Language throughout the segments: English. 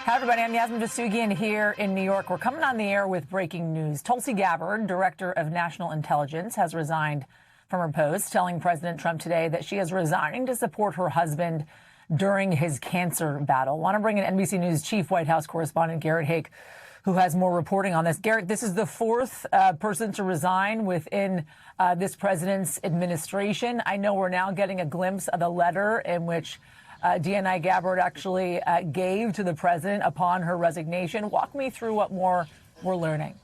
Hi, everybody. I'm Yasmin Vasugian here in New York. We're coming on the air with breaking news. Tulsi Gabbard, director of National Intelligence, has resigned from her post, telling President Trump today that she is resigning to support her husband during his cancer battle. I want to bring in NBC News chief White House correspondent Garrett Haake, who has more reporting on this. Garrett, this is the fourth person to resign within this president's administration. I know we're now getting a glimpse of the letter in which DNI Gabbard actually gave to the president upon her resignation. Walk me through what more we're learning.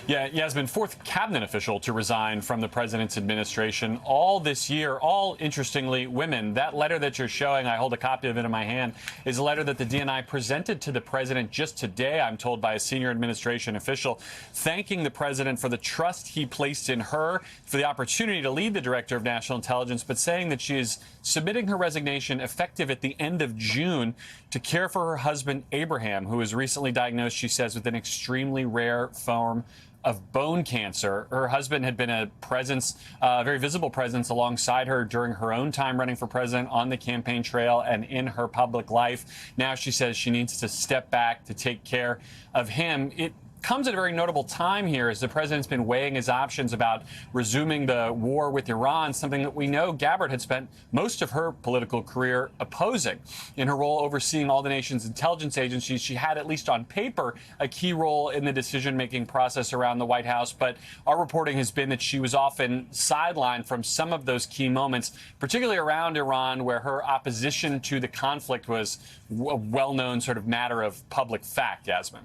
Yeah, Yasmin, fourth cabinet official to resign from the president's administration all this year, all interestingly women. That letter that you're showing, I hold a copy of it in my hand, is a letter that the DNI presented to the president just today, I'm told, by a senior administration official, thanking the president for the trust he placed in her, for the opportunity to lead the director of national intelligence, but saying that she is submitting her resignation effective at the end of June to care for her husband, Abraham, who was recently diagnosed, she says, with an extremely rare form of bone cancer. Her husband had been a presence, a very visible presence alongside her during her own time running for president on the campaign trail and in her public life. Now she says she needs to step back to take care of him. It comes at a very notable time here as the president's been weighing his options about resuming the war with Iran, something that we know Gabbard had spent most of her political career opposing. In her role overseeing all the nation's intelligence agencies, she had, at least on paper, a key role in the decision-making process around the White House. But our reporting has been that she was often sidelined from some of those key moments, particularly around Iran, where her opposition to the conflict was a well-known sort of matter of public fact, Yasmin.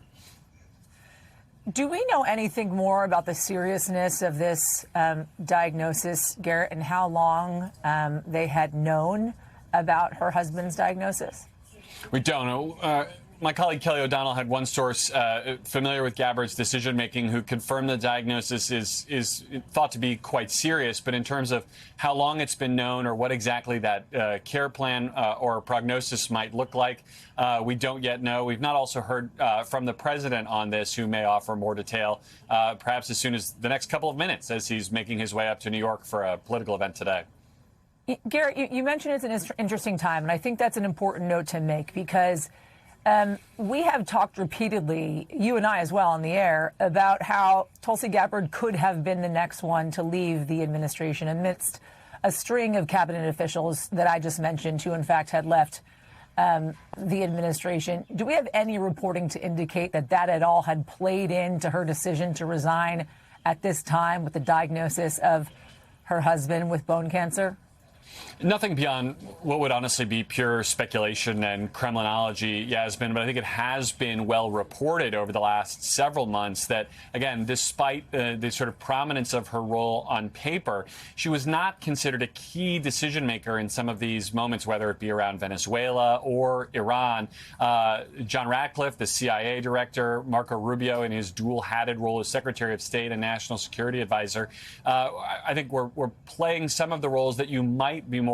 Do we know anything more about the seriousness of this diagnosis, Garrett, and how long they had known about her husband's diagnosis? We don't know. My colleague Kelly O'Donnell had one source familiar with Gabbard's decision-making who confirmed the diagnosis is thought to be quite serious. But in terms of how long it's been known or what exactly that care plan or prognosis might look like, we don't yet know. We've not also heard from the president on this, who may offer more detail, perhaps as soon as the next couple of minutes, as he's making his way up to New York for a political event today. Garrett, you mentioned it's an interesting time, and I think that's an important note to make because we have talked repeatedly, you and I as well on the air, about how Tulsi Gabbard could have been the next one to leave the administration amidst a string of cabinet officials that I just mentioned who, in fact, had left the administration. Do we have any reporting to indicate that that at all had played into her decision to resign at this time with the diagnosis of her husband with bone cancer? Nothing beyond what would honestly be pure speculation and Kremlinology, Yasmin, but I think it has been well reported over the last several months that, again, despite the sort of prominence of her role on paper, she was not considered a key decision maker in some of these moments, whether it be around Venezuela or Iran. John Ratcliffe, the CIA director, Marco Rubio in his dual-hatted role as Secretary of State and National Security Advisor. I think we're playing some of the roles that you might be more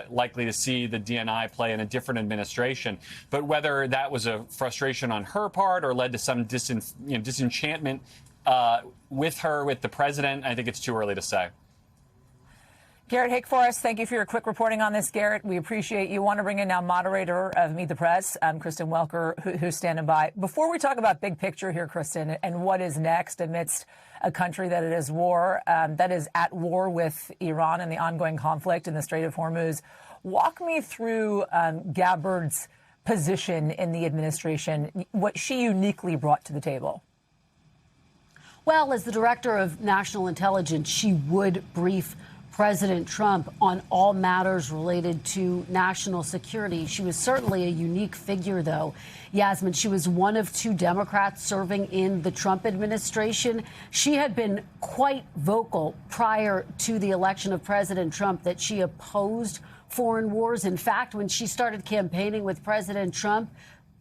likely to see the DNI play in a different administration. But whether that was a frustration on her part or led to some disenchantment with her, with the president, I think it's too early to say. Garrett Haake for us. Thank you for your quick reporting on this, Garrett. We appreciate you. Want to bring in now moderator of Meet the Press, Kristen Welker, who's standing by. Before we talk about big picture here, Kristen, and what is next amidst a country that is at war with Iran and the ongoing conflict in the Strait of Hormuz, walk me through Gabbard's position in the administration, what she uniquely brought to the table. Well, as the director of national intelligence, she would brief President Trump on all matters related to national security. She was certainly a unique figure, though. Yasmin, she was one of two Democrats serving in the Trump administration. She had been quite vocal prior to the election of President Trump that she opposed foreign wars. In fact, when she started campaigning with President Trump,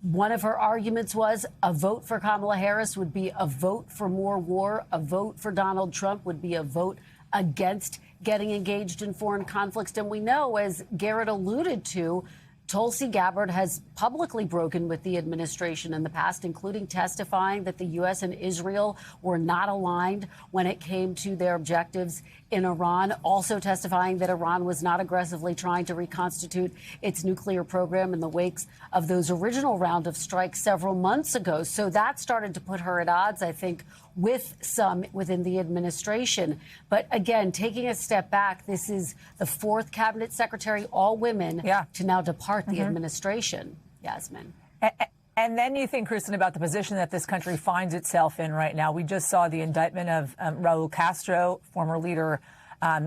one of her arguments was a vote for Kamala Harris would be a vote for more war. A vote for Donald Trump would be a vote against getting engaged in foreign conflicts. And we know, as Garrett alluded to, Tulsi Gabbard has publicly broken with the administration in the past, including testifying that the U.S. and Israel were not aligned when it came to their objectives in Iran, also testifying that Iran was not aggressively trying to reconstitute its nuclear program in the wake of those original round of strikes several months ago. So that started to put her at odds, I think, with some within the administration. But again, taking a step back, this is the fourth cabinet secretary, all women, to now depart the administration. Yasmin. And then you think, Kristen, about the position that this country finds itself in right now. We just saw the indictment of Raul Castro, former leader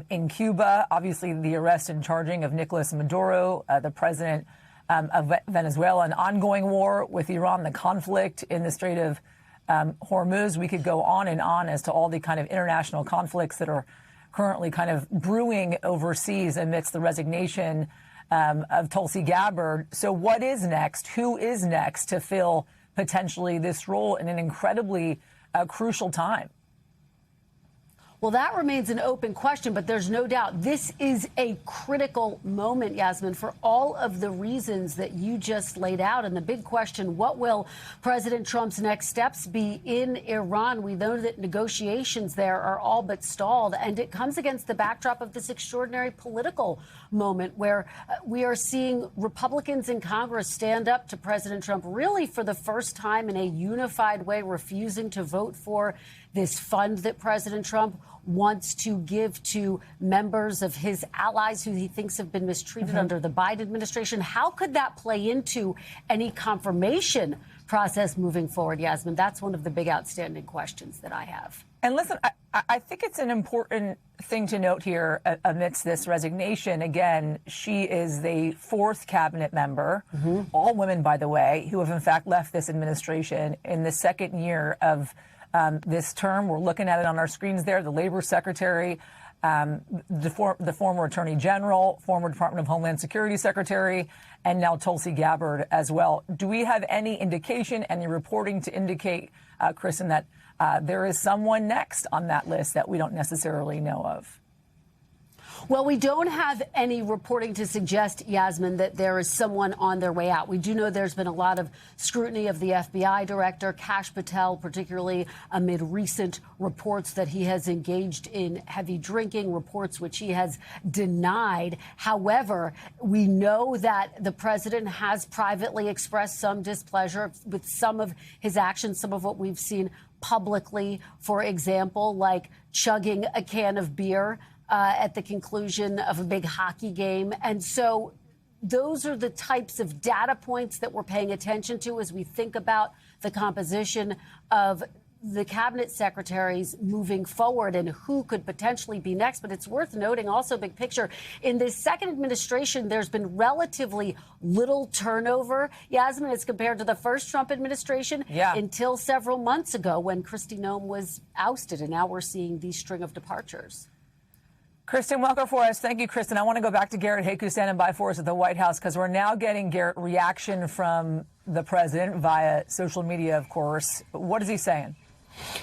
in Cuba, obviously the arrest and charging of Nicolas Maduro, the president of Venezuela, an ongoing war with Iran, the conflict in the Strait of Hormuz. We could go on and on as to all the kind of international conflicts that are currently kind of brewing overseas amidst the resignation of Tulsi Gabbard. So what is next? Who is next to fill potentially this role in an incredibly crucial time? Well, that remains an open question, but there's no doubt this is a critical moment, Yasmin, for all of the reasons that you just laid out. And the big question, what will President Trump's next steps be in Iran? We know that negotiations there are all but stalled, and it comes against the backdrop of this extraordinary political moment where we are seeing Republicans in Congress stand up to President Trump really for the first time in a unified way, refusing to vote for this fund that President Trump wants to give to members of his allies who he thinks have been mistreated under the Biden administration. How could that play into any confirmation process moving forward, Yasmin? That's one of the big outstanding questions that I have. And listen, I think it's an important thing to note here amidst this resignation. Again, she is the fourth cabinet member, all women, by the way, who have in fact left this administration in the second year of this term. We're looking at it on our screens there. The Labor Secretary, the former Attorney General, former Department of Homeland Security Secretary, and now Tulsi Gabbard as well. Do we have any indication, any reporting to indicate, Kristen, that there is someone next on that list that we don't necessarily know of? Well, we don't have any reporting to suggest, Yasmin, that there is someone on their way out. We do know there's been a lot of scrutiny of the FBI director, Kash Patel, particularly amid recent reports that he has engaged in heavy drinking, reports which he has denied. However, we know that the president has privately expressed some displeasure with some of his actions, some of what we've seen publicly, for example, like chugging a can of beer at the conclusion of a big hockey game. And so those are the types of data points that we're paying attention to as we think about the composition of the cabinet secretaries moving forward and who could potentially be next. But it's worth noting also, big picture, in this second administration, there's been relatively little turnover, Yasmin, as compared to the first Trump administration until several months ago when Kristi Noem was ousted. And now we're seeing these string of departures. Kristen Welker for us. Thank you, Kristen. I want to go back to Garrett Haake, who's standing by for us at the White House, because we're now getting, Garrett, reaction from the president via social media, of course. What is he saying?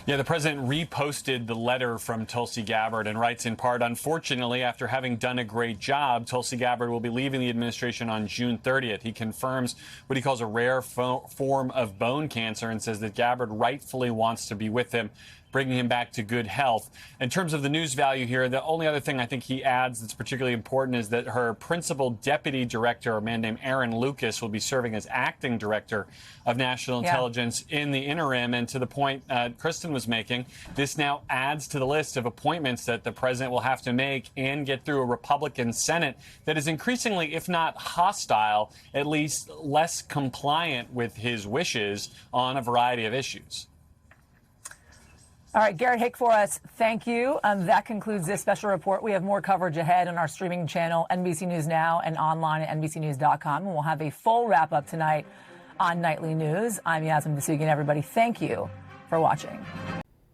Yeah, the president reposted the letter from Tulsi Gabbard and writes in part, unfortunately, after having done a great job, Tulsi Gabbard will be leaving the administration on June 30th. He confirms what he calls a rare form of bone cancer and says that Gabbard rightfully wants to be with him, bringing him back to good health. In terms of the news value here, the only other thing I think he adds that's particularly important is that her principal deputy director, a man named Aaron Lucas, will be serving as acting director of National Intelligence in the interim. And to the point Kristen was making, this now adds to the list of appointments that the president will have to make and get through a Republican Senate that is increasingly, if not hostile, at least less compliant with his wishes on a variety of issues. All right, Garrett Haake for us. Thank you. That concludes this special report. We have more coverage ahead on our streaming channel, NBC News Now, and online at NBCNews.com. And we'll have a full wrap-up tonight on Nightly News. I'm Yasmin Vasugian, everybody. Thank you for watching.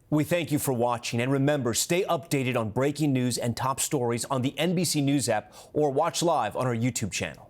We thank you for watching. And remember, stay updated on breaking news and top stories on the NBC News app or watch live on our YouTube channel.